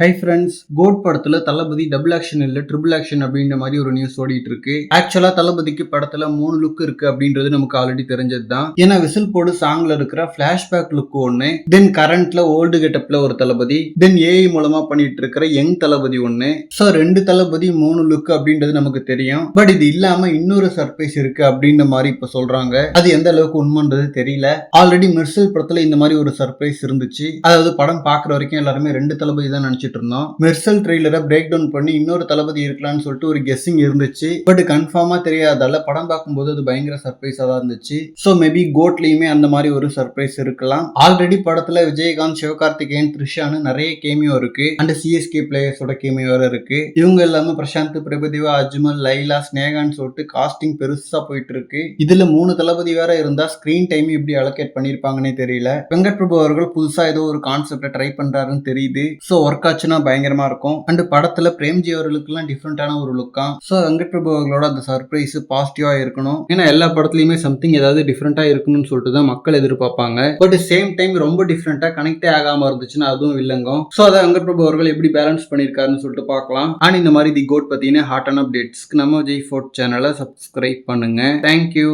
Hi friends, code படத்துல தளபதி double action இல்ல triple action அப்படின்ற மாதிரி ஒரு நியூஸ் ஓடிட்டு இருக்கு. ஆக்சுவலா தளபதிக்கு படத்துல 3 லுக் இருக்கு அப்படின்றது நமக்கு ஆல்ரெடி தெரிஞ்சது தான். ஏன்னா விசில் போடு சாங்ல இருக்கிற பிளாஷ்பேக் லுக் ஒண்ணு, தென் கரண்ட்ல ஓல்டு கெட்டப்ல ஒரு தளபதி, தென் ஏஐ மூலமா பண்ணிட்டு இருக்கிற யங் தளபதி ஒண்ணு. சோ 2 தளபதி 3 லுக் அப்படின்றது நமக்கு தெரியும். பட் இது இல்லாம இன்னொரு சர்ப்ரைஸ் இருக்கு அப்படின்ற மாதிரி இப்ப சொல்றாங்க. அது எந்த அளவுக்கு உண்மைன்றது தெரியல. ஆல்ரெடி மெர்சல் படத்துல இந்த மாதிரி ஒரு சர்ப்ரைஸ் இருந்துச்சு. அதாவது படம் பாக்குற வரைக்கும் எல்லாருமே 2 தளபதி தான் நினைச்சிட்டு இருந்தோம். மெர்சல் ட்ரெய்லரை பிரேக் டவுன் பண்ணி இன்னொரு தளபதி இருக்கலாம்னு சொல்லிட்டு ஒரு கெஸ்ஸிங் இருந்துச்சு. பட் கன்ஃபார்மா தெரியாதால படம் பார்க்கும்போது அது பயங்கர சர்ப்ரைஸா தான் இருந்துச்சு. சோ மேபி கோட்லயுமே அந்த மாதிரி ஒரு சர்ப்ரைஸ் இருக்கலாம். ஆல்ரெடி படத்துல விஜயகாந்த், சிவகார்த்திகேயன், த்ரிஷான்னு நிறைய கேமியோ இருக்கு. அண்ட் சிஎஸ்கே பிளேயர்ஸோட கேமியோ வேற இருக்கு. இவங்க எல்லாமே பிரசாந்த், பிரபுதேவா, அஜ்மல், லைலா, ஸ்னேகான்னு சொல்லிட்டு காஸ்டிங் பெருசா போயிட்டு இருக்கு. இதுல 3 தளபதி வேற இருந்தா ஸ்கிரீன் டைம் இப்படி அலோகேட் பண்ணிருப்பாங்கன்னே தெரியல. வெங்கட் பிரபு அவர்கள் புதுசா ஏதோ ஒரு கான்செப்ட ட்ரை பண்றாருன்னு தெரியுது. சோ ஒர்க் ஆச்சுன்னா பயங்கரமா இருக்கும். அண்ட் படத்துல பிரேம்ஜி அவர்களுக்கு எல்லாம் டிஃப்ரெண்டான ஒரு லுக்கா. சோ வெங்கட் பிரபு அவர்களோட அந்த சர்ப்ரைஸ் பாசிட்டிவா இருக்கணும். ஏன்னா எல்லா படத்துலயுமே சம்திங் ஏதாவது டிஃப்ரெண்டா இருக்கணும்னு சொல்லிட்டு தான் மக்கள் எதிர்பார்ப்பாங்க. பட் சேம் டைம் ரொம்ப டிஃப்ரெண்டா கனெக்டே ஆகாம இருந்துச்சுன்னா அதுவும் இல்லங்க. சோ அதை வெங்கட் பிரபு அவர்கள் எப்படி பேலன்ஸ் பண்ணிருக்காருன்னு சொல்லிட்டு பார்க்கலாம். அண்ட் இந்த மாதிரி தி கோட் பத்தின ஹாட்டான அப்டேட்ஸ்க்கு நம்ம விஜய் ஃபோர்ட் சேனலை சப்ஸ்கிரைப் பண்ணுங்க. தேங்க்யூ.